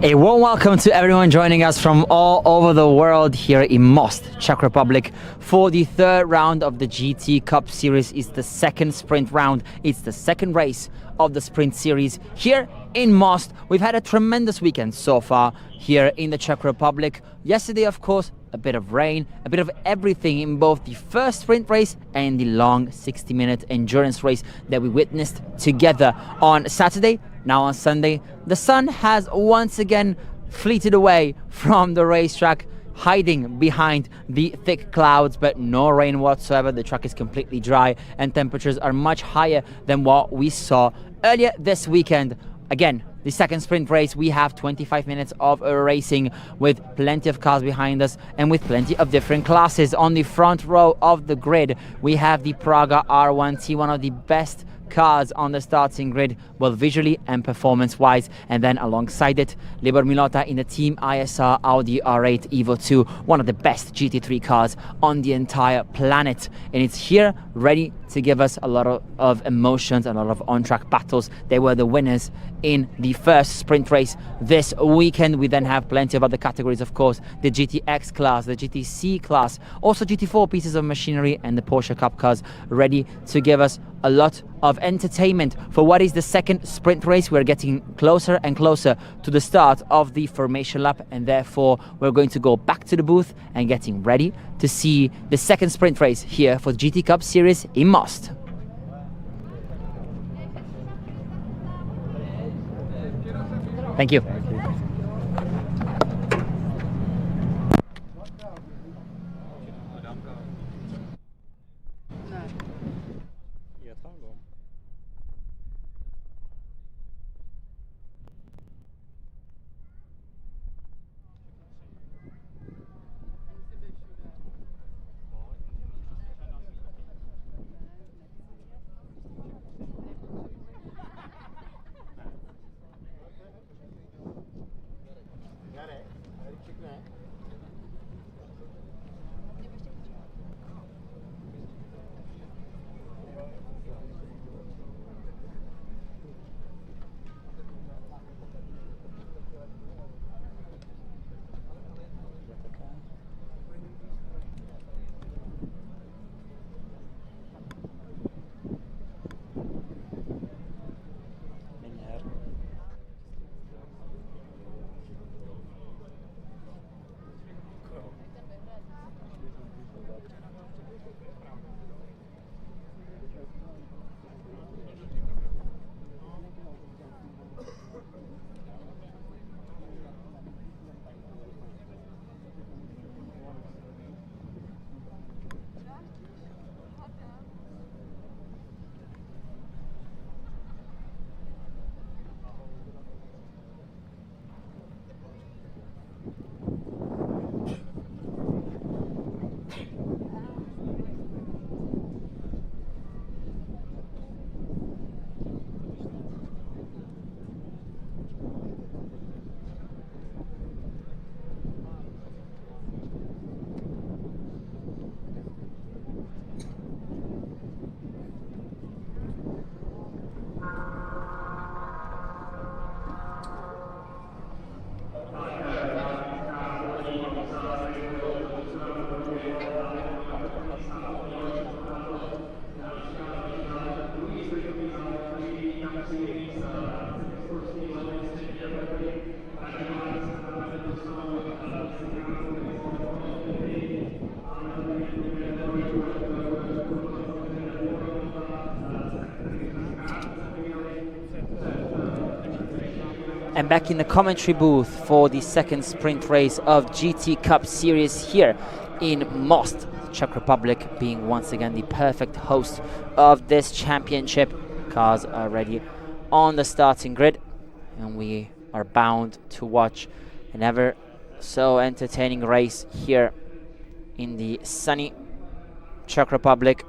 A warm welcome to everyone joining us from all over the world here in Most, Czech Republic, for the third round of the GT Cup Series. It's the second sprint round. It's the second race of the sprint series here in Most. We've had a tremendous weekend so far here in the Czech Republic. Yesterday, of course, a bit of rain, a bit of everything in both the first sprint race and the long 60-minute endurance race that we witnessed together on Saturday. Now on Sunday, the sun has once again fleeted away from the racetrack, hiding behind the thick clouds, but no rain whatsoever. The track is completely dry and temperatures are much higher than what we saw earlier this weekend. Again, the second sprint race, we have 25 minutes of racing with plenty of cars behind us and with plenty of different classes. On the front row of the grid, we have the Praga R1T, one of the best cars on the starting grid, both visually and performance-wise. And then alongside it, Libor Milota in the Team ISR Audi R8 Evo 2, one of the best GT3 cars on the entire planet. And it's here ready to give us a lot of emotions, a lot of on-track battles. They were the winners in the first sprint race this weekend. We then have plenty of other categories, of course, the GTX class, the GTC class, also GT4 pieces of machinery and the Porsche Cup cars ready to give us a lot of entertainment for what is the second sprint race. We're getting closer and closer to the start of the formation lap, and therefore we're going to go back to the booth and getting ready to see the second sprint race here for the GT Cup Series in Most. Thank you. And back in the commentary booth for the second sprint race of GT Cup Series here in Most, Czech Republic being once again the perfect host of this championship. Cars are ready on the starting grid, and we are bound to watch an ever so entertaining race here in the sunny Czech Republic.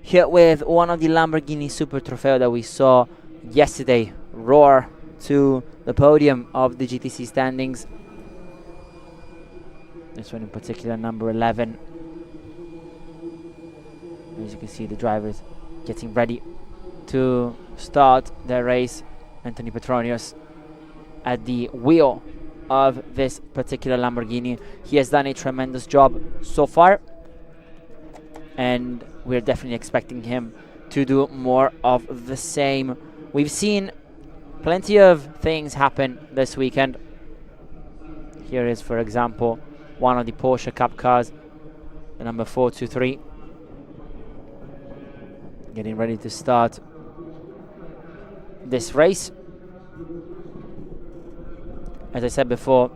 Here with one of the Lamborghini Super Trofeo that we saw yesterday roar to the podium of the GTC standings. This one in particular, number 11. As you can see, the drivers getting ready to start their race. Anthony Petronius at the wheel of this particular Lamborghini. He has done a tremendous job so far, and we're definitely expecting him to do more of the same. We've seen plenty of things happen this weekend. Here is, for example, one of the Porsche Cup cars, the number 423, getting ready to start this race. As I said before,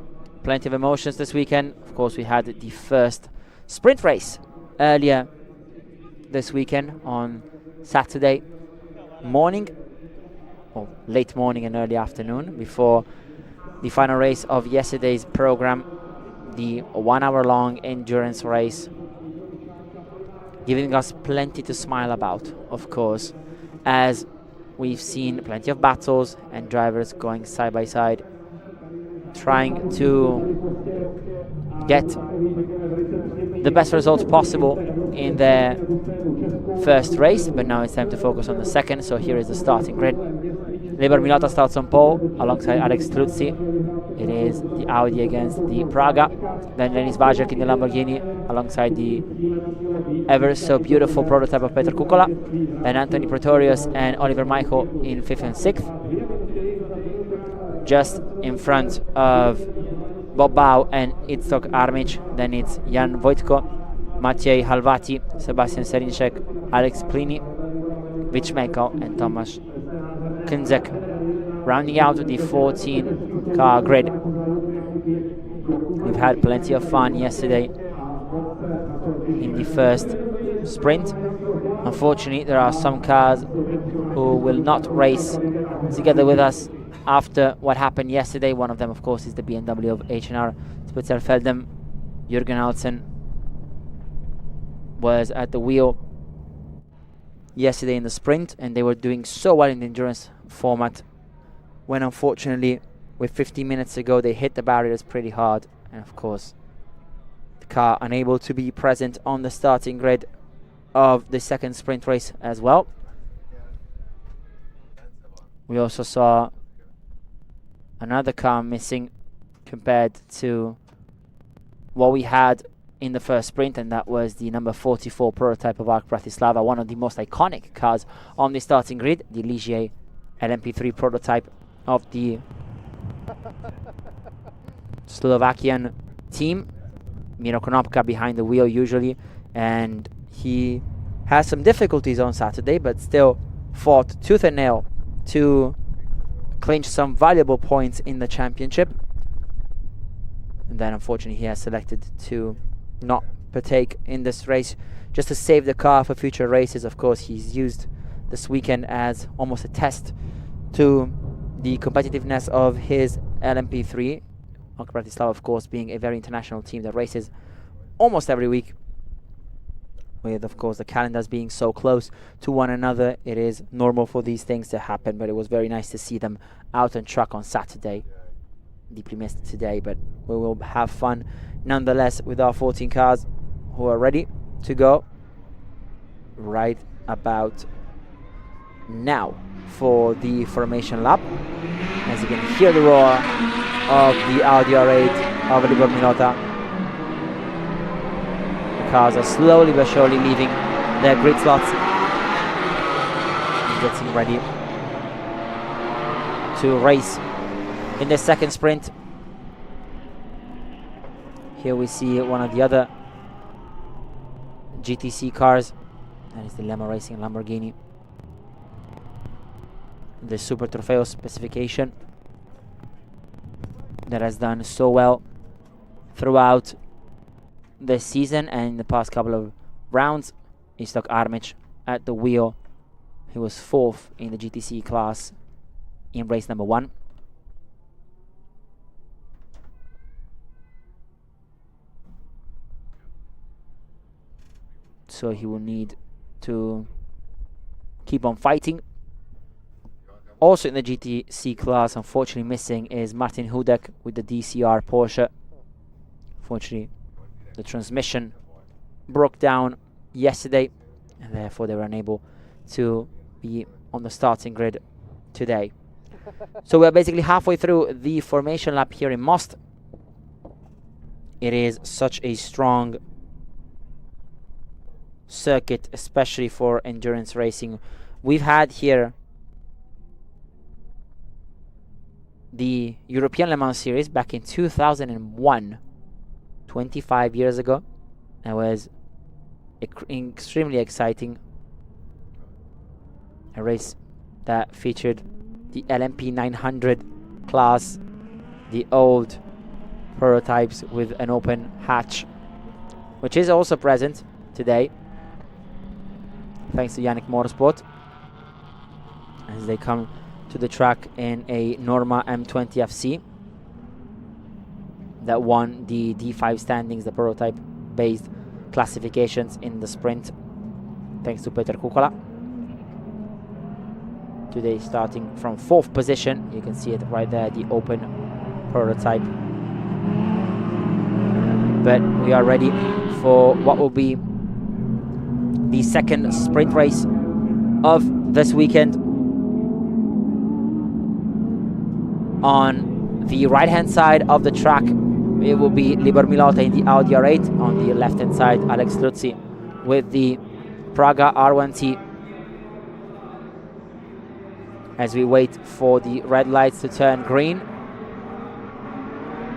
plenty of emotions this weekend. Of course, we had the first sprint race earlier this weekend on Saturday morning, or late morning and early afternoon, before the final race of yesterday's program, the 1 hour long endurance race, giving us plenty to smile about, of course, as we've seen plenty of battles and drivers going side by side, trying to get the best results possible in their first race. But now it's time to focus on the second. So here is the starting grid. Liber Milota starts on pole alongside Alex Truzzi. It is the Audi against the Praga. Then Denis Vajek in the Lamborghini alongside the ever so beautiful prototype of Petr Kukola. Then Anthony Pretorius and Oliver Michael in 5th and 6th. Just in front of Bob Bau and Itzhak Armic. Then it's Jan Wojtko, Maciej Halvati, Sebastian Serinček, Alex Plini, Vichmeko and Tomasz Kinzek. Rounding out the 14 car grid. We've had plenty of fun yesterday in the first sprint. Unfortunately, there are some cars who will not race together with us after what happened yesterday. One of them, of course, is the BMW of H&R Spitzerfeldem. Jürgen Alsen was at the wheel yesterday in the sprint, and they were doing so well in the endurance format, when unfortunately with 15 minutes to go they hit the barriers pretty hard, and of course the car unable to be present on the starting grid of the second sprint race as well. We also saw another car missing compared to what we had in the first sprint, and that was the number 44 prototype of ARC Bratislava, one of the most iconic cars on the starting grid, the Ligier LMP3 prototype of the Slovakian team. Miro Konopka behind the wheel usually, and he has some difficulties on Saturday, but still fought tooth and nail to clinch some valuable points in the championship. And then unfortunately he has selected to not partake in this race just to save the car for future races. Of course, he's used this weekend as almost a test to the competitiveness of his LMP3. ARC Bratislava, of course, being a very international team that races almost every week, with, of course, the calendars being so close to one another. It is normal for these things to happen, but it was very nice to see them out on track on Saturday. Deeply missed today, but we will have fun nonetheless with our 14 cars who are ready to go right about now for the formation lap. As you can hear the roar of the Audi R8 of Liber Milota. The cars are slowly but surely leaving their grid slots and getting ready to race in the second sprint. Here we see one of the other GTC cars, that is the Lemma Racing Lamborghini, the Super Trofeo specification, that has done so well throughout the season and in the past couple of rounds. Itzhak Armic at the wheel. He was 4th in the GTC class in race number 1. So he will need to keep on fighting. Also in the GTC class, unfortunately missing, is Martin Hudek with the DCR Porsche. Unfortunately, the transmission broke down yesterday, and therefore they were unable to be on the starting grid today. So we're basically halfway through the formation lap here in Most. It is such a strong circuit, especially for endurance racing. We've had here the European Le Mans Series back in 2001, 25 years ago. That was extremely exciting. A race that featured the LMP 900 class, the old prototypes with an open hatch, which is also present today thanks to Yannick Motorsport, as they come to the track in a Norma M20 FC that won the D5 standings, the prototype based classifications in the sprint, thanks to Peter Kukola. Today starting from 4th position, you can see it right there, the open prototype. But we are ready for what will be the second sprint race of this weekend. On the right hand side of the track, it will be Liber Milota in the Audi R8. On the left hand side, Alex Luzzi with the Praga R1T. As we wait for the red lights to turn green,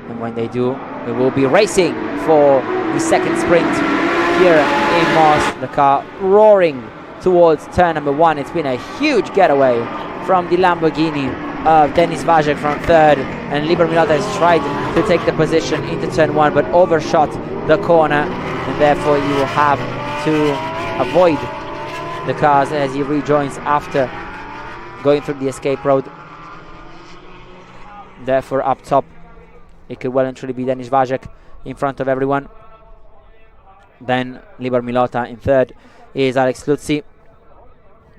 and when they do, we will be racing for the second sprint here in Most. The car roaring towards turn number 1. It's been a huge getaway from the Lamborghini of Denis Vajek from 3rd, and Liber Milota has tried to take the position into turn 1 but overshot the corner, and therefore you will have to avoid the cars as he rejoins after going through the escape road. Therefore up top it could well and truly be Denis Vajek in front of everyone. Then Liber Milota in 3rd is Alex Luzzi,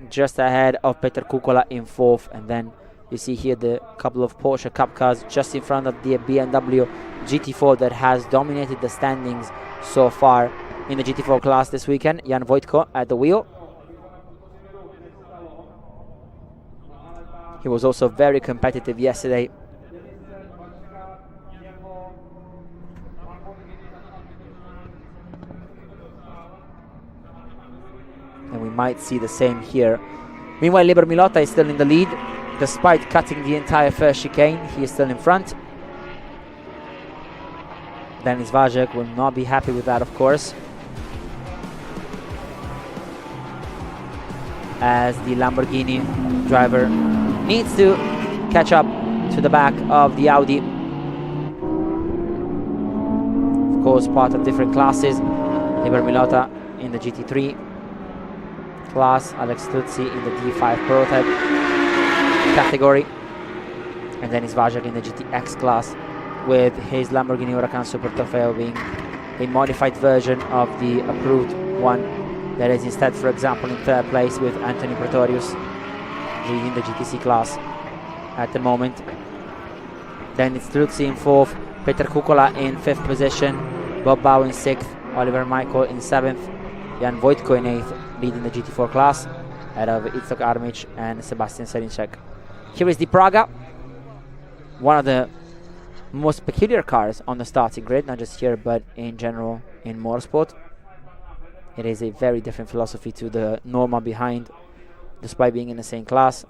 just ahead of Peter Kukola in 4th, and then you see here the couple of Porsche Cup cars just in front of the BMW GT4 that has dominated the standings so far in the GT4 class this weekend. Jan Vojtko at the wheel. He was also very competitive yesterday. And we might see the same here. Meanwhile, Liber Milota is still in the lead. Despite cutting the entire first chicane, he is still in front. Denis Vajek will not be happy with that, of course, as the Lamborghini driver needs to catch up to the back of the Audi. Of course, part of different classes. Liber Milota in the GT3 class, Alex Luzzi in the D5 prototype category, and Denis Vajek in the GTX class, with his Lamborghini Huracán Super Trofeo being a modified version of the approved one that is instead, for example, in 3rd place with Anthony Pretorius leading the GTC class at the moment. Then it's Luzzi in 4th, Peter Kukola in 5th position, Bob Bau in 6th, Oliver Michael in 7th, Jan Vojtko in 8th, leading the GT4 class, ahead of Itzhak Armic and Sebastian Selinček. Here is the Praga, one of the most peculiar cars on the starting grid, not just here but in general in motorsport. It is a very different philosophy to the Norma behind, despite being in the same class.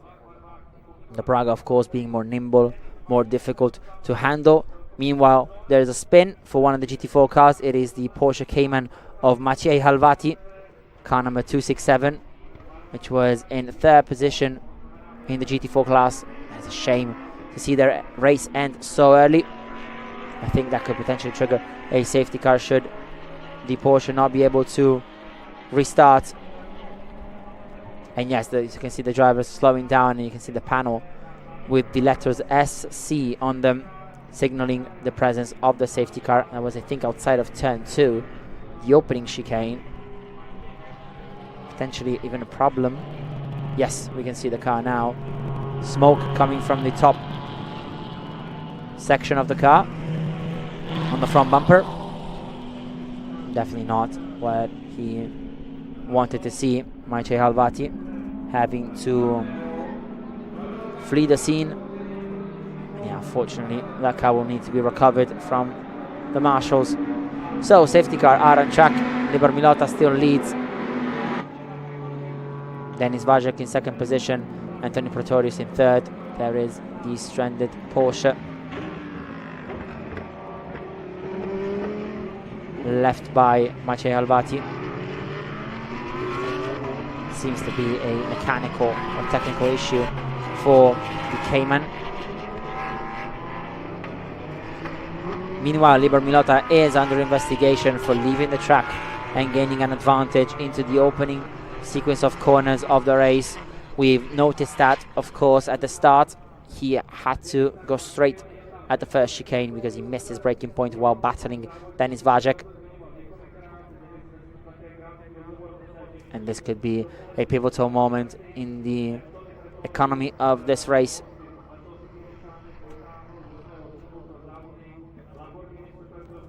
The Praga, of course, being more nimble, more difficult to handle. Meanwhile, there is a spin for one of the GT4 cars. It is the Porsche Cayman of Maciej Halvati, car number 267, which was in 3rd position in the GT4 class. It's a shame to see their race end so early. I think that could potentially trigger a safety car should the Porsche not be able to restart. And yes, you can see the drivers slowing down, and you can see the panel with the letters SC on them, signaling the presence of the safety car. That was, I think, outside of turn 2, the opening chicane. Potentially even a problem. Yes, we can see the car now. Smoke coming from the top section of the car on the front bumper. Definitely not what he wanted to see Maciej Halvati having to flee the scene. Yeah, unfortunately, that car will need to be recovered from the marshals. So, safety car out on track. Libor Milota still leads. Denis Vajek in second position. Anthony Pretorius in third. There is the stranded Porsche. Left by Maciej Halvati. Seems to be a mechanical or technical issue for the Cayman. Meanwhile, Libor Milota is under investigation for leaving the track and gaining an advantage into the opening sequence of corners of the race. We've noticed that, of course, at the start, he had to go straight at the first chicane because he missed his braking point while battling Denis Vajek. And this could be a pivotal moment in the economy of this race.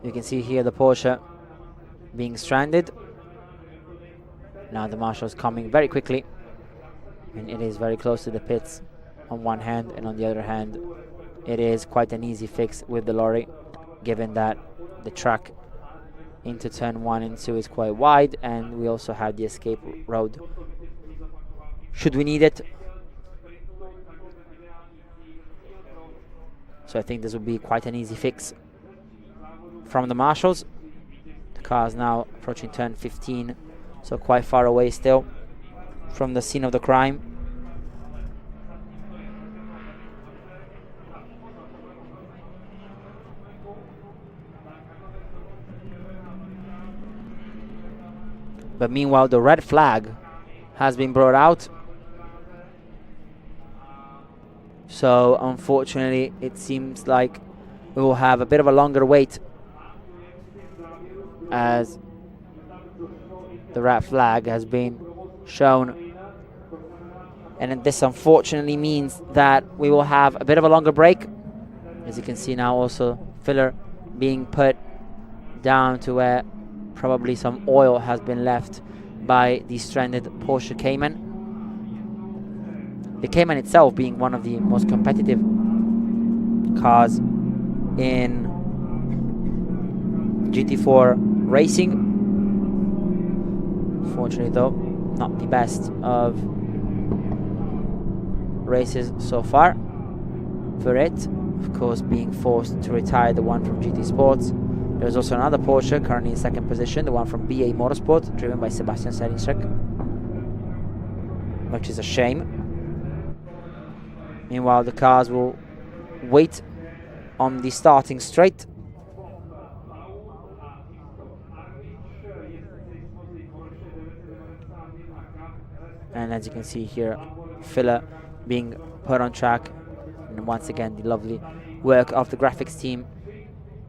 You can see here the Porsche being stranded. Now the marshal's coming very quickly, and it is very close to the pits on one hand, and on the other hand it is quite an easy fix with the lorry, given that the track into turn 1 and 2 is quite wide, and we also have the escape road should we need it. So I think this would be quite an easy fix from the marshals. The car is now approaching turn 15, so quite far away still from the scene of the crime. But meanwhile, the red flag has been brought out. So unfortunately, it seems like we will have a bit of a longer wait, as the red flag has been shown. And this unfortunately means that we will have a bit of a longer break. As you can see now, also filler being put down to where probably some oil has been left by the stranded Porsche Cayman. The Cayman itself being one of the most competitive cars in GT4 racing. Fortunately though, not the best of races so far for it. Of course, being forced to retire the one from GT Sports. There's also another Porsche currently in second position, the one from BA Motorsport, driven by Sebastian Selinsek, which is a shame. Meanwhile, the cars will wait on the starting straight. And as you can see here, filler being put on track. And once again, the lovely work of the graphics team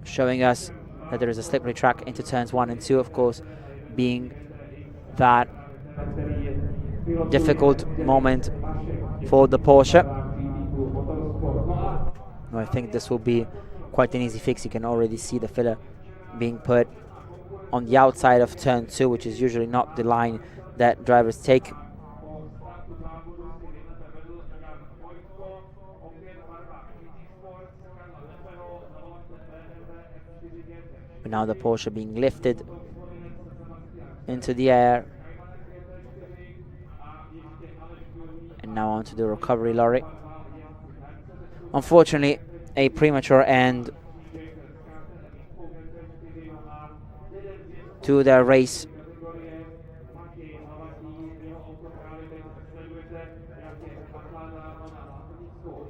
showing us that there is a slippery track into turns 1 and 2, of course, being that difficult moment for the Porsche. I think this will be quite an easy fix. You can already see the filler being put on the outside of turn 2, which is usually not the line that drivers take. But now the Porsche being lifted into the air. And now onto the recovery lorry. Unfortunately, a premature end to their race.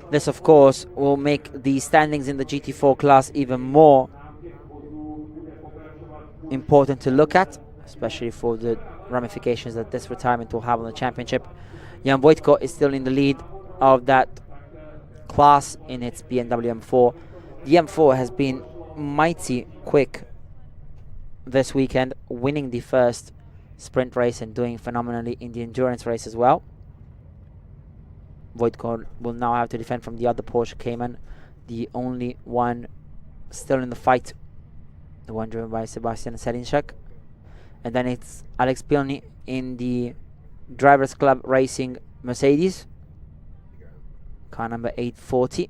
This, of course, will make the standings in the GT4 class even more important to look at, especially for the ramifications that this retirement will have on the championship. Jan Wojtko is still in the lead of that class in its BMW M4. The M4 has been mighty quick this weekend, winning the first sprint race and doing phenomenally in the endurance race as well. Wojtko will now have to defend from the other Porsche Cayman, the only one still in the fight, the one driven by Sebastian Selinsek. And then it's Alex Pilny in the Drivers Club Racing Mercedes, car number 840,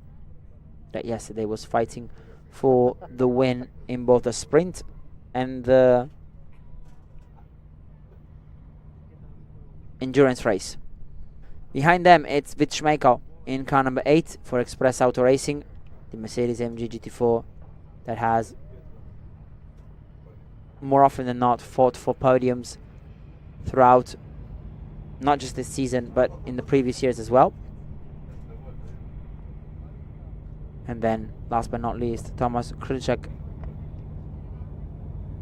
that yesterday was fighting for the win in both the sprint and the endurance race. Behind them, it's Vitschmeiko in car number 8 for Express Auto Racing, the Mercedes AMG GT4 that has more often than not fought for podiums throughout not just this season but in the previous years as well. And then last but not least, Thomas Krylczak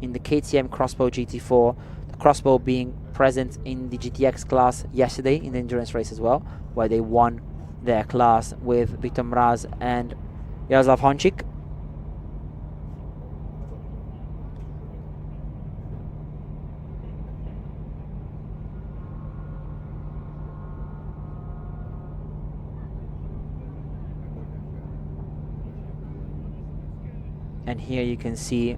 in the KTM Crossbow GT4, the Crossbow being present in the GTX class yesterday in the endurance race as well, where they won their class with Viktor Mraz and Jaroslav Hončík. And here you can see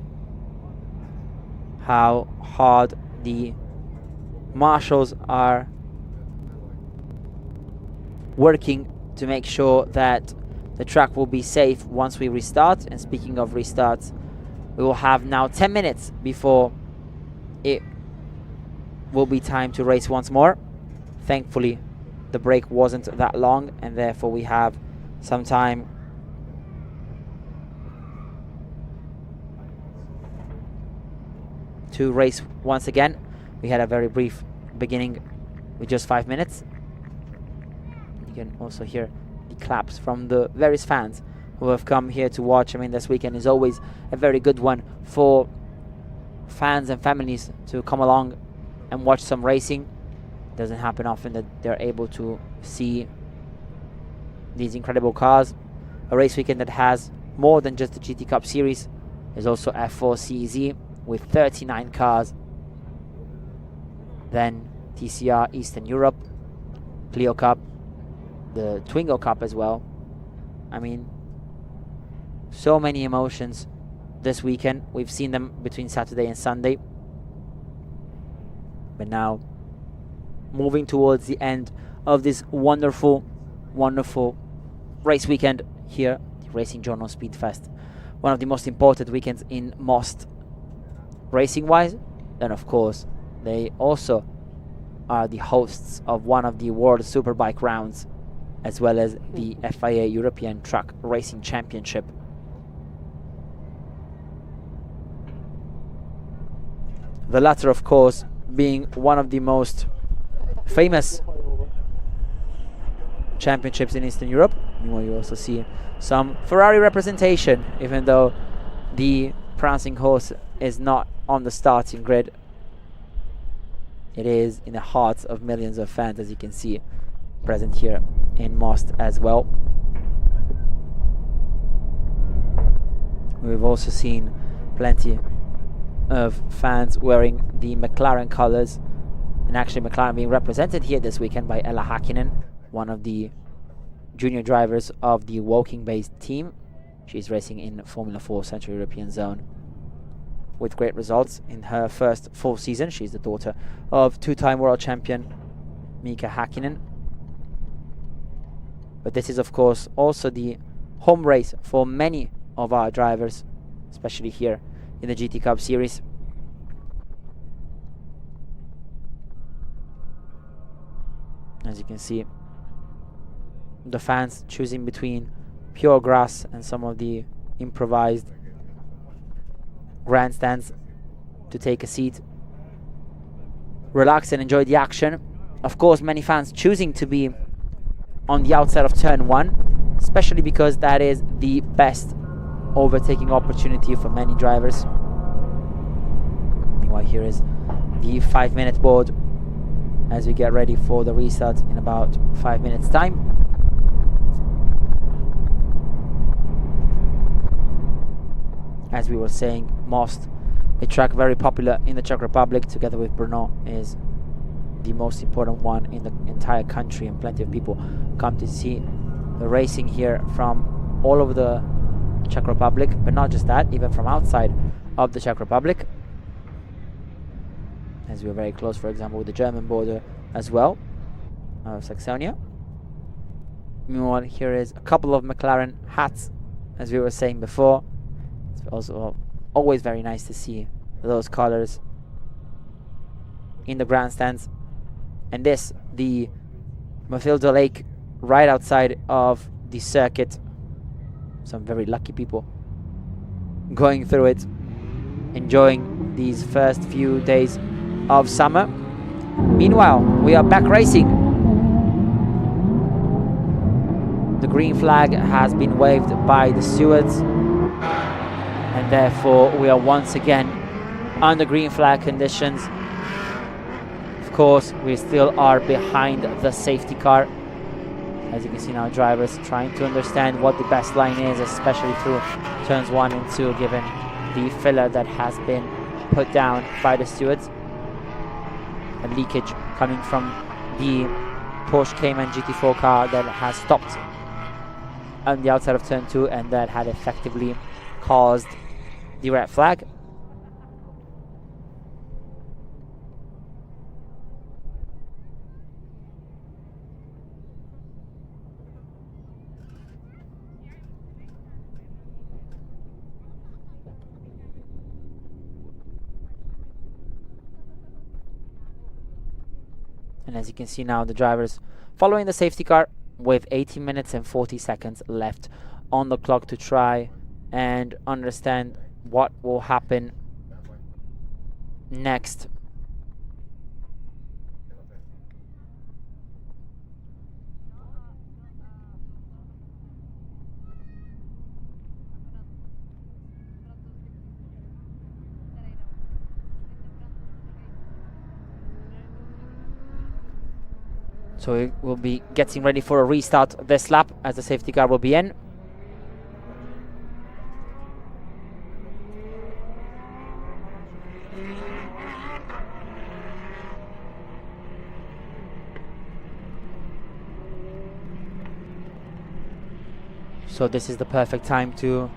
how hard the marshals are working to make sure that the track will be safe once we restart. And speaking of restarts, we will have now 10 minutes before it will be time to race once more. Thankfully, the break wasn't that long, and therefore we have some time to race once again. We had a very brief beginning with just 5 minutes. You can also hear the claps from the various fans who have come here to watch. I mean, this weekend is always a very good one for fans and families to come along and watch some racing. It doesn't happen often that they're able to see these incredible cars. A race weekend that has more than just the GT Cup series. There's also F4 CEZ with 39 cars. Then TCR Eastern Europe, Clio Cup, the Twingo Cup as well. I mean, so many emotions this weekend. We've seen them between Saturday and Sunday. But now, moving towards the end of this wonderful, wonderful race weekend here at the Racing Journal Speedfest. One of the most important weekends in Most racing-wise. Then, of course, they also are the hosts of one of the World Superbike rounds, as well as the FIA European Truck Racing Championship. The latter, of course, being one of the most famous championships in Eastern Europe. Meanwhile, you also see some Ferrari representation, even though the prancing horse is not on the starting grid. It is in the hearts of millions of fans, as you can see, present here in Most as well. We've also seen plenty of fans wearing the McLaren colors, and actually McLaren being represented here this weekend by Ella Häkkinen, one of the junior drivers of the Woking-based team. She's racing in Formula 4 Central European Zone with great results in her first full season. She's the daughter of two-time world champion Mika Häkkinen. But this is, of course, also the home race for many of our drivers, especially here in the GT Cup series. As you can see, the fans choosing between pure grass and some of the improvised grandstands to take a seat, relax and enjoy the action. Of course, many fans choosing to be on the outside of turn 1, especially because that is the best overtaking opportunity for many drivers. Meanwhile, here is the 5-minute board as we get ready for the restart in about 5 minutes time. As we were saying, Most, a track very popular in the Czech Republic, together with Brno, is the most important one in the entire country, and plenty of people come to see the racing here from all over the Czech Republic, but not just that, even from outside of the Czech Republic. as we're very close, for example, with the German border as well, of Saxonia. Meanwhile, here is a couple of McLaren hats, as we were saying before. It's also always very nice to see those colors in the grandstands. And this, the Mathilde Lake, right outside of the circuit. Some very lucky people going through it, enjoying these first few days of summer. Meanwhile, we are back racing. The green flag has been waved by the stewards, and therefore we are once again under green flag conditions. Of course, we still are behind the safety car. As you can see now, drivers trying to understand what the best line is, especially through turns 1 and 2, given the filler that has been put down by the stewards. A leakage coming from the Porsche Cayman GT4 car that has stopped on the outside of turn 2, and that had effectively caused the red flag. And as you can see now, the drivers following the safety car with 18 minutes and 40 seconds left on the clock to try and understand what will happen next. So we will be getting ready for a restart this lap, as the safety car will be in. So this is the perfect time to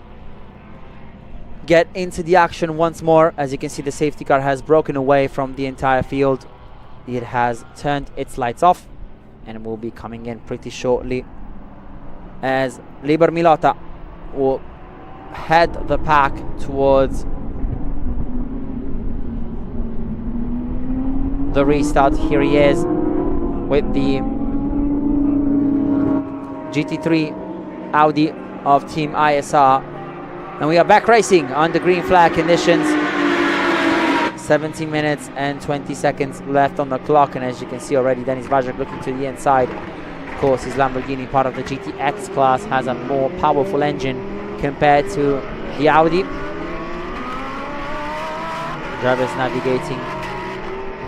get into the action once more. As you can see, the safety car has broken away from the entire field. It has turned its lights off and will be coming in pretty shortly, as Liber Milota will head the pack towards the restart. Here he is with the GT3 Audi of Team ISR, and we are back racing under green flag conditions. 17 minutes and 20 seconds left on the clock, and as you can see already, Denis Vajak looking to the inside. Of course, his Lamborghini, part of the GTX class, has a more powerful engine compared to the Audi. Drivers navigating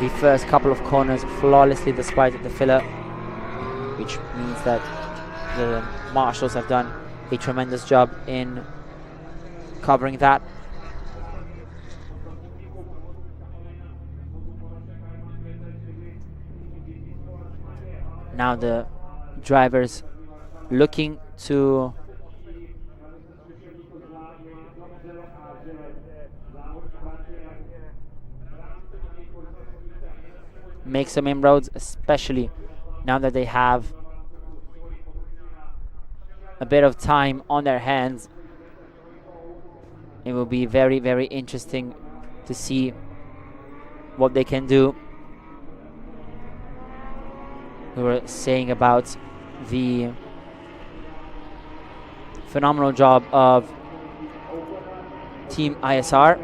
the first couple of corners flawlessly despite the filler, which means that the marshals have done a tremendous job in covering that. Now the drivers looking to make some inroads, especially now that they have a bit of time on their hands. It will be very, very interesting to see what they can do. We were saying about the phenomenal job of Team ISR.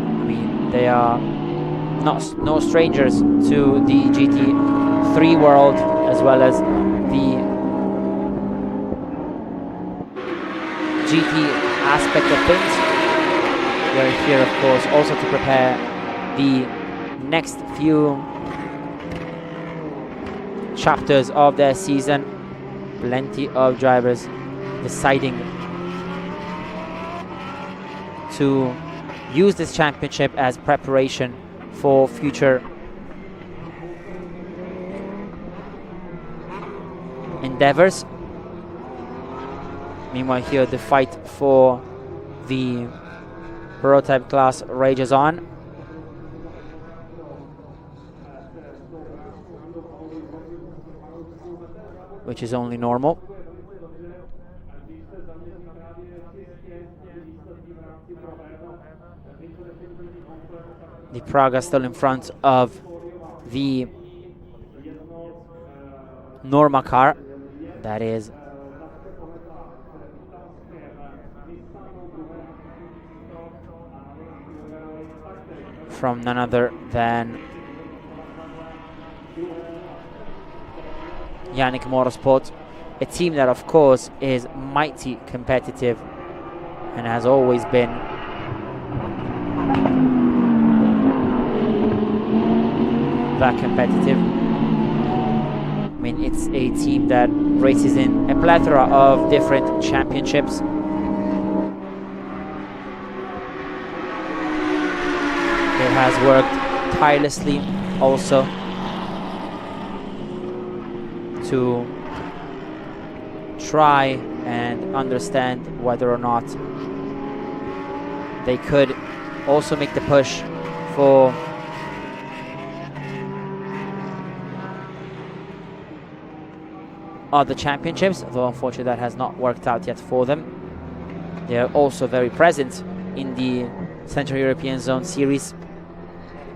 I mean, they are no strangers to the GT3 world, as well as the GT aspect of things. They're here, of course, also to prepare the next few chapters of their season. Plenty of drivers deciding to use this championship as preparation for future endeavors. Meanwhile, here the fight for the prototype class rages on. Which is only normal. The Praga still in front of the Norma car. That is from none other than Yannick Motorsport, a team that of course is mighty competitive and has always been. That competitive. I mean, it's a team that races in a plethora of different championships. It has worked tirelessly also to try and understand whether or not they could also make the push for other championships, though unfortunately that has not worked out yet for them. They are also very present in the Central European Zone Series,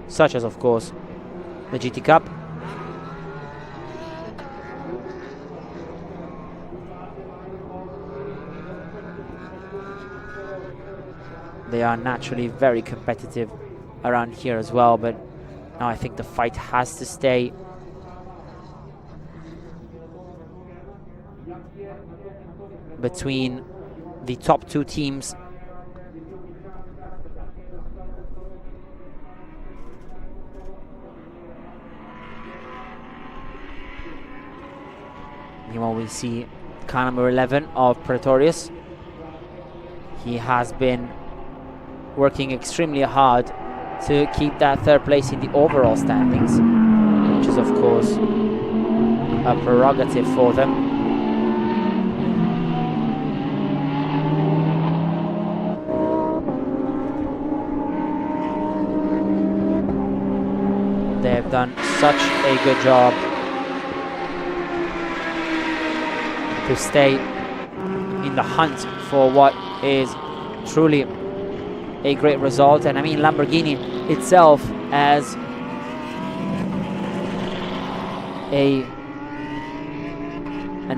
such as of course the GT Cup. They are naturally very competitive around here as well, but now I think the fight has to stay between the top two teams. Meanwhile, we see car number 11 of Pretorius. He has been working extremely hard to keep that third place in the overall standings, which is of course a prerogative for them. They have done such a good job to stay in the hunt for what is truly a great result. And I mean, Lamborghini itself as an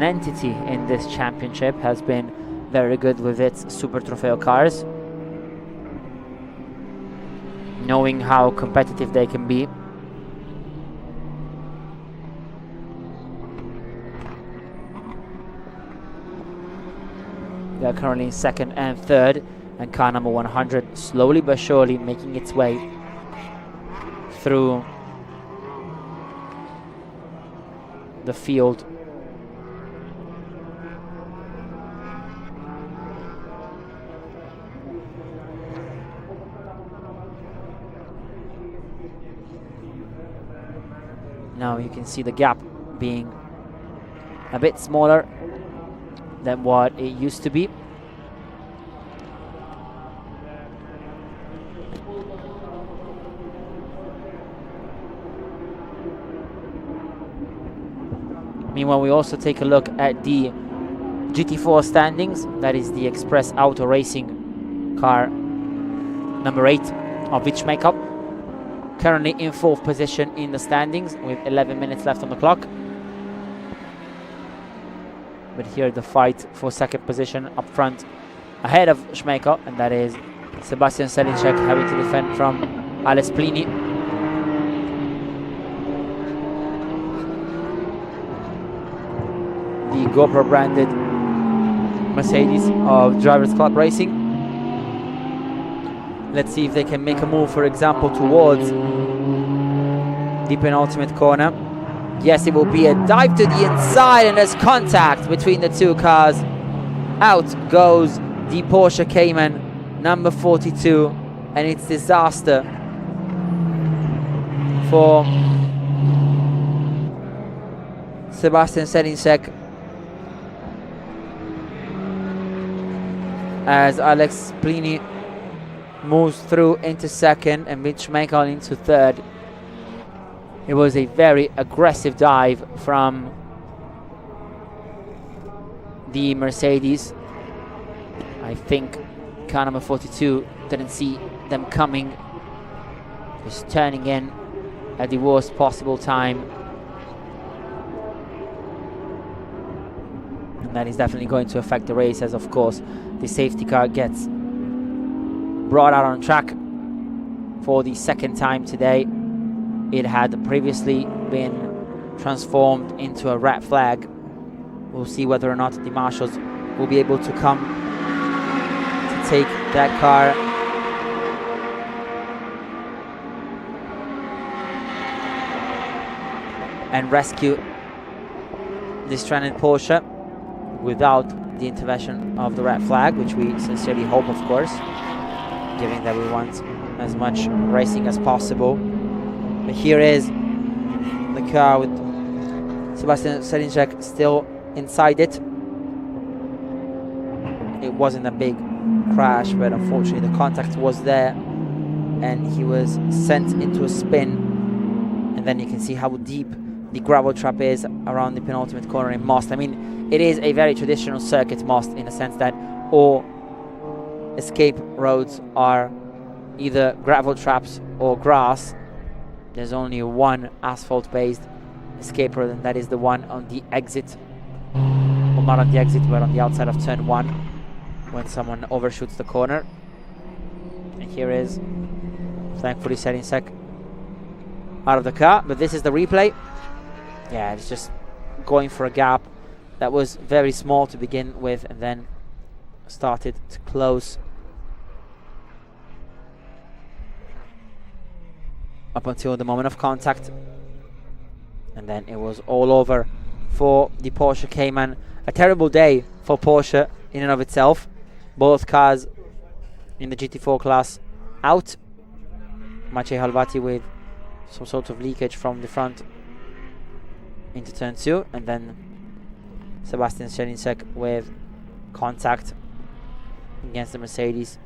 entity in this championship has been very good with its Super Trofeo cars, knowing how competitive they can be. They are currently in second and third, and car number 100 slowly but surely making its way through the field. Now you can see the gap being a bit smaller than what it used to be. Meanwhile, we also take a look at the GT4 standings. That is the Express Auto Racing car number 8 of its makeup. Currently in 4th position in the standings with 11 minutes left on the clock. But here the fight for second position up front ahead of Schmeichel, and that is Sebastian Selinček having to defend from Ales Plini. The GoPro branded Mercedes of Drivers Club Racing. Let's see if they can make a move, for example, towards the penultimate corner. Yes, it will be a dive to the inside, and there's contact between the two cars. Out goes the Porsche Cayman number 42, and it's disaster for Sebastian Selinček. as Alex Plini moves through into second and Mitch Michael into third. It was a very aggressive dive from the Mercedes. I think car number 42 didn't see them coming, just turning in at the worst possible time. And that is definitely going to affect the race, as of course the safety car gets brought out on track for the second time today. It had previously been transformed into a red flag. We'll see whether or not the marshals will be able to come to take that car. And rescue the stranded Porsche without the intervention of the red flag, which we sincerely hope, of course, given that we want as much racing as possible. But here is the car with Sebastian Selincek still inside it. It wasn't a big crash, but unfortunately the contact was there and he was sent into a spin. And then you can see how deep the gravel trap is around the penultimate corner in Most. I mean, it is a very traditional circuit, Most, in the sense that all escape roads are either gravel traps or grass. There's only one asphalt-based escape road, and that is the one on the exit. Well, not on the exit, but on the outside of turn 1, when someone overshoots the corner. And here is, thankfully, Selincek out of the car. But this is the replay. Yeah, it's just going for a gap that was very small to begin with, and then started to close up until the moment of contact, and then it was all over for the Porsche Cayman. A terrible day for Porsche in and of itself. Both cars in the GT4 class out. Maciej Halvati with some sort of leakage from the front into turn 2, and then Sebastian Selincek with contact against the Mercedes,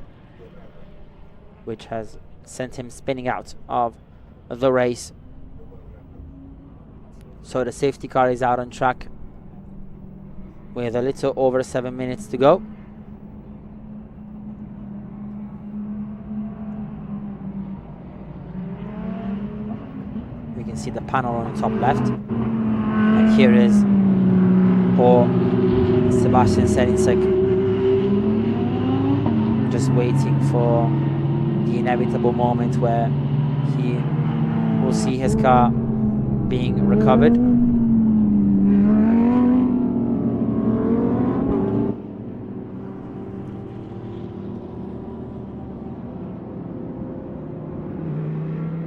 which has sent him spinning out of the race. So the safety car is out on track with a little over 7 minutes to go. We can see the panel on the top left, and here is poor Sebastian Selincek, just waiting for the inevitable moment where he will see his car being recovered.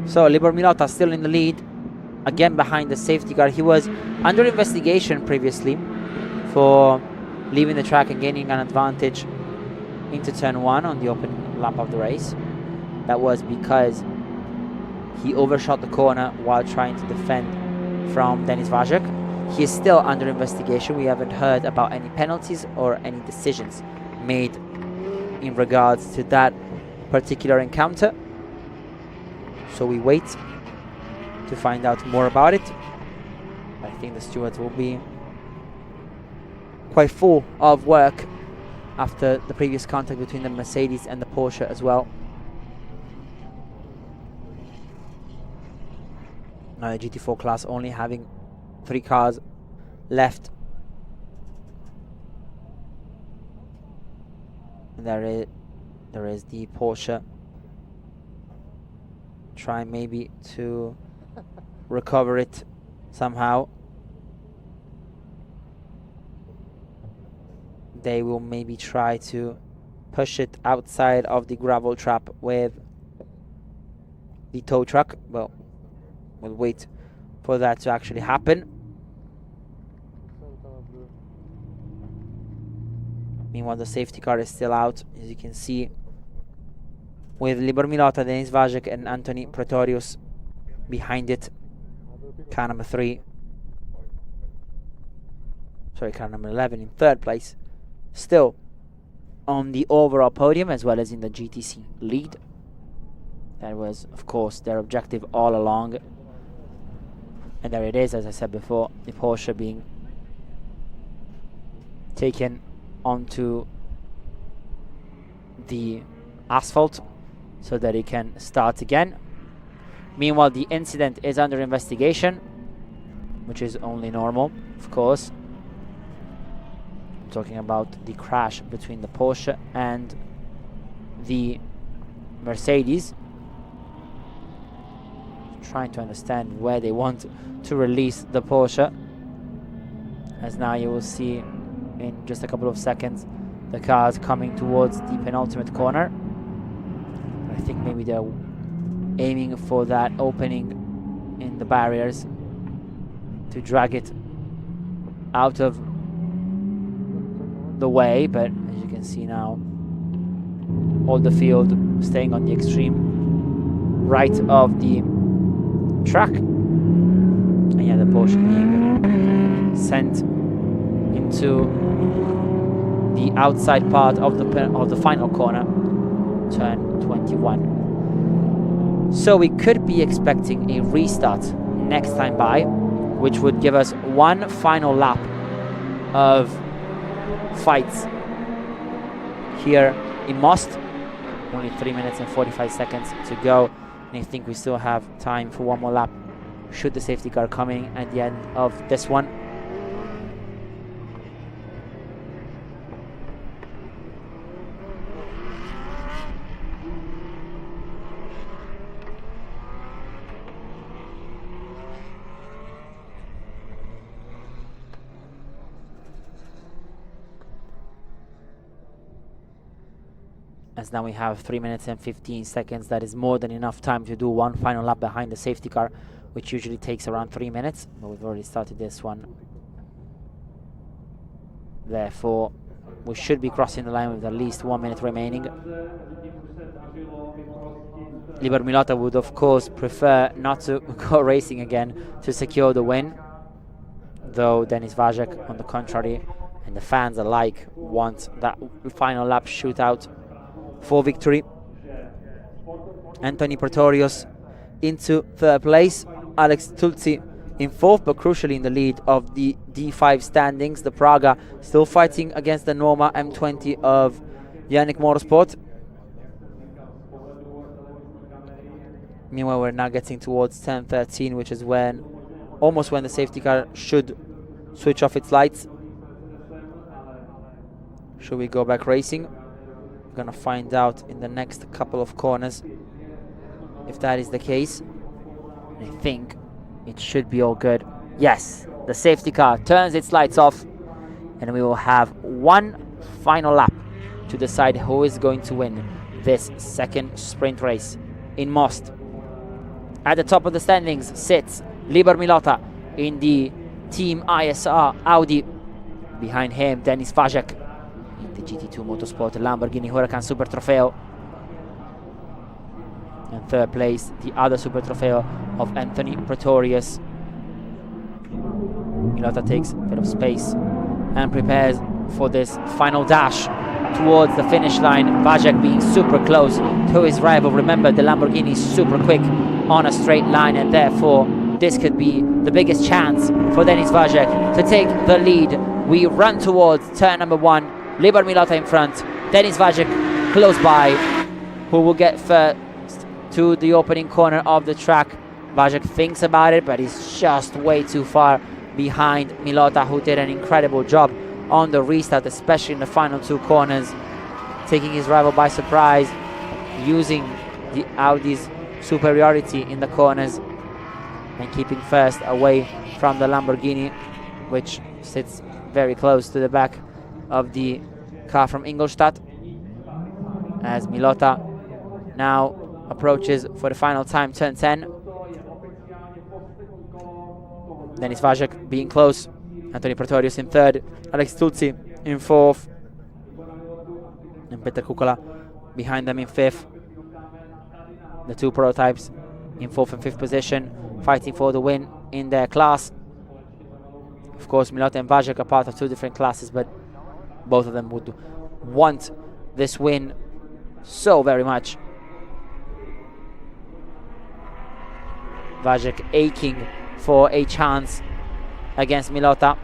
So Libor Milota still in the lead, again behind the safety car. He was under investigation previously for leaving the track and gaining an advantage into turn 1 on the opening lap of the race. That was because he overshot the corner while trying to defend from Denis Vajek. He is still under investigation. We haven't heard about any penalties or any decisions made in regards to that particular encounter. So we wait to find out more about it. I think the stewards will be quite full of work after the previous contact between the Mercedes and the Porsche as well. Now the GT4 class only having 3 cars left. And there is the Porsche trying maybe to recover it somehow. They will maybe try to push it outside of the gravel trap with the tow truck. Well, we'll wait for that to actually happen. Meanwhile, the safety car is still out, as you can see, with Libor Milota, Denis Vajek and Anthony Pretorius behind it. Car number 3. Sorry, car number 11 in 3rd place. Still on the overall podium as well as in the GTC lead. That was, of course, their objective all along. And there it is, as I said before, the Porsche being taken onto the asphalt so that it can start again. Meanwhile, the incident is under investigation, which is only normal, of course. I'm talking about the crash between the Porsche and the Mercedes. Trying to understand where they want to release the Porsche, as now you will see in just a couple of seconds the cars coming towards the penultimate corner. I think maybe they're aiming for that opening in the barriers to drag it out of the way, but as you can see now, all the field staying on the extreme right of the track, and yeah, the Porsche being sent into the outside part of the final corner, turn 21. So we could be expecting a restart next time by, which would give us one final lap of fights here in Most. Only 3 minutes and 45 seconds to go. And I think we still have time for one more lap should the safety car coming at the end of this one. As now we have 3 minutes and 15 seconds. That is more than enough time to do one final lap behind the safety car, which usually takes around 3 minutes, but we've already started this one. Therefore, we should be crossing the line with at least 1 minute remaining. Liber Milota would, of course, prefer not to go racing again to secure the win, though Denis Vajek, on the contrary, and the fans alike want that final lap shootout for victory. Anthony Pretorius into third place, Alex Tulsi in fourth, but crucially in the lead of the D5 standings. The Praga still fighting against the Norma M20 of Yannick Motorsport. Meanwhile, we're now getting towards 10:13, which is almost when the safety car should switch off its lights. Should we go back racing? We're gonna find out in the next couple of corners if that is the case. I think it should be all good. Yes, the safety car turns its lights off, and we will have one final lap to decide who is going to win this second sprint race in Most. At the top of the standings sits Liber Milota in the Team ISR Audi. Behind him, Denis Vajek in the GT2 Motorsport Lamborghini Huracán Super Trofeo. And third place, the other Super Trofeo of Anthony Pretorius. Milota takes a bit of space and prepares for this final dash towards the finish line. Vajek being super close to his rival. Remember, the Lamborghini is super quick on a straight line, and therefore this could be the biggest chance for Denis Vajek to take the lead. We run towards turn number one. Liber Milota in front, Denis Vajek close by, who will get first to the opening corner of the track. Vajek thinks about it, but he's just way too far behind Milota, who did an incredible job on the restart, especially in the final two corners, taking his rival by surprise, using the Audi's superiority in the corners and keeping first away from the Lamborghini, which sits very close to the back of the car from Ingolstadt, as Milota now approaches for the final time, turn 10. Denis Vajek being close, Anthony Pretorius in third, Alex Tulsi in fourth, and Peter Kukola behind them in fifth. The two prototypes in fourth and fifth position, fighting for the win in their class. Of course, Milota and Vajek are part of two different classes, but both of them would want this win so very much. Vajek aching for a chance against Milota.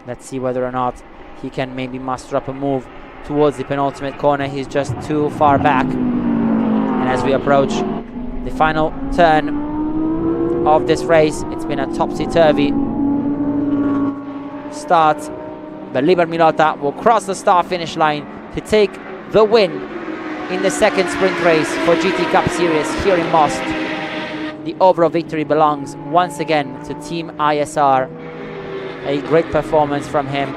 Let's see whether or not he can maybe muster up a move towards the penultimate corner. He's just too far back. And as we approach the final turn of this race, it's been a topsy-turvy start. But Liber Milota will cross the start finish line to take the win in the second sprint race for GT Cup Series here in Most. The overall victory belongs once again to Team ISR. A great performance from him,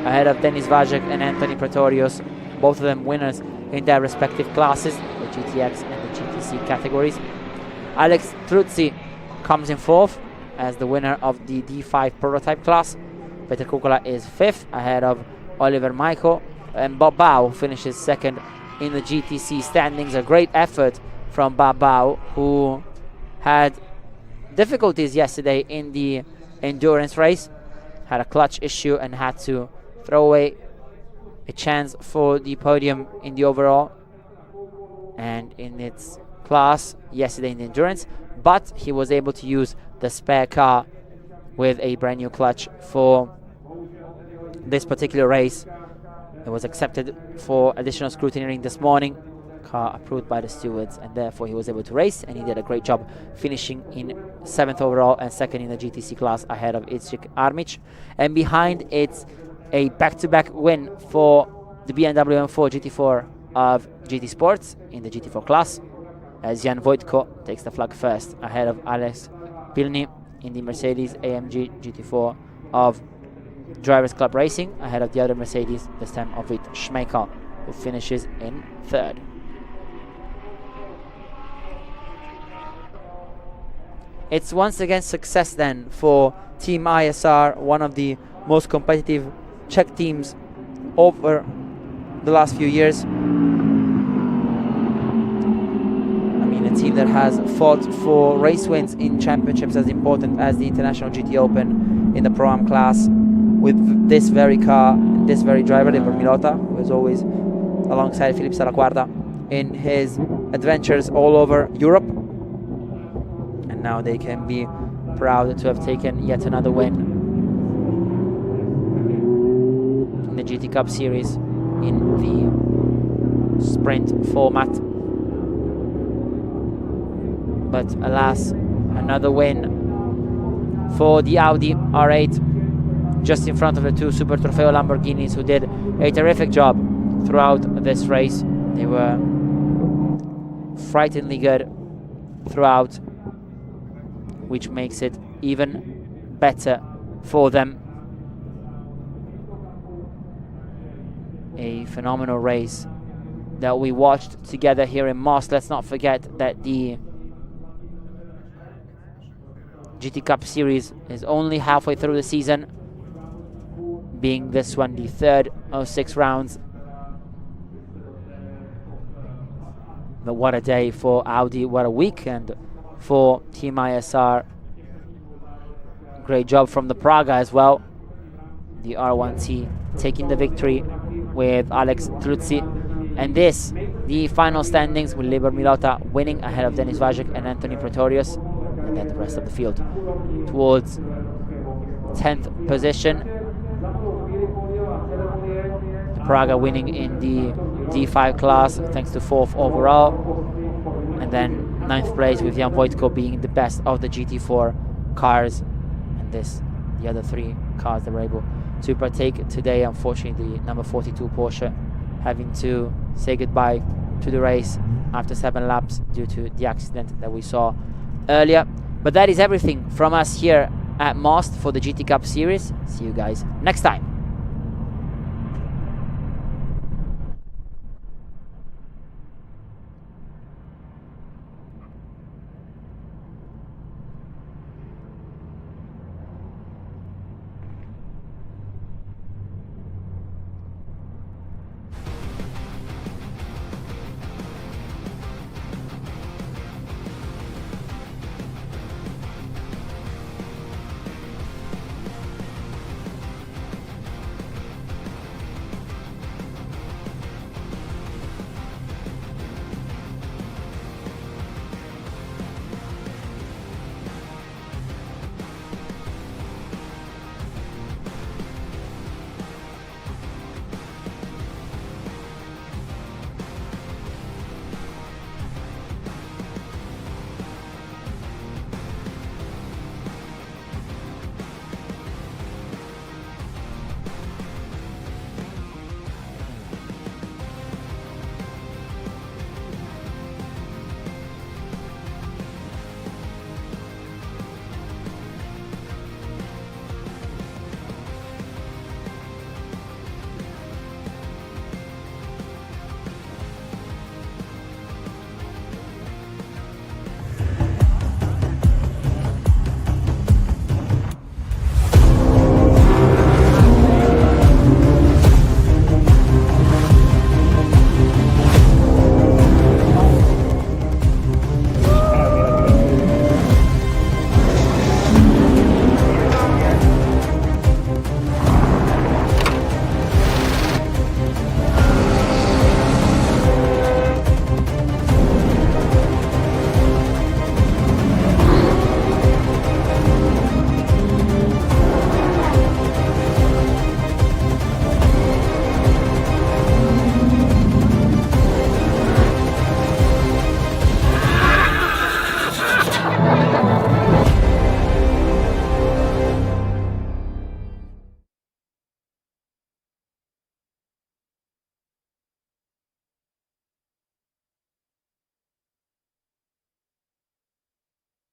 ahead of Denis Vajek and Anthony Pretorius, both of them winners in their respective classes, the GTX and the GTC categories. Alex Truzzi comes in fourth as the winner of the D5 prototype class. Peter Kukula is fifth, ahead of Oliver Michael, and Bob Bao finishes second in the GTC standings. A great effort from Bob Bao, who had difficulties yesterday in the endurance race, had a clutch issue and had to throw away a chance for the podium in the overall and in its class yesterday in the endurance, but he was able to use the spare car with a brand new clutch for this particular race. It was accepted for additional scrutineering this morning, car approved by the stewards, and therefore he was able to race, and he did a great job, finishing in 7th overall and 2nd in the GTC class ahead of Itzrik Armic. And behind, it's a back-to-back win for the BMW M4 GT4 of GT Sports in the GT4 class, as Jan Wojtko takes the flag first, ahead of Alex Pilny in the Mercedes AMG GT4 of Drivers Club Racing, ahead of the other Mercedes, this time of it Schmeichel, who finishes in 3rd. It's once again success then for Team ISR, one of the most competitive Czech teams over the last few years. I mean, a team that has fought for race wins in championships as important as the International GT Open in the Pro-Am class, with this very car, this very driver, Liber Milota, who is always alongside Philippe Salaquarda in his adventures all over Europe. And now they can be proud to have taken yet another win in the GT Cup Series in the sprint format. But alas, another win for the Audi R8, just in front of the two Super Trofeo Lamborghinis, who did a terrific job throughout this race. They were frighteningly good throughout, which makes it even better for them. A phenomenal race that we watched together here in Most. Let's not forget that the GT Cup Series is only halfway through the season, being this one the 3rd of 6 rounds. But what a day for Audi, what a weekend for Team ISR. Great job from the Praga as well. The R1T taking the victory with Alex Truzzi. And this, the final standings, with Liber Milota winning ahead of Denis Vajek and Anthony Pretorius. And then the rest of the field towards 10th position. Praga winning in the D5 class thanks to 4th overall, and then 9th place with Jan Wojtko being the best of the GT4 cars, and the other 3 cars that were able to partake today. Unfortunately, the number 42 Porsche having to say goodbye to the race after 7 laps due to the accident that we saw earlier. But that is everything from us here at Most for the GT Cup Series. See you guys next time.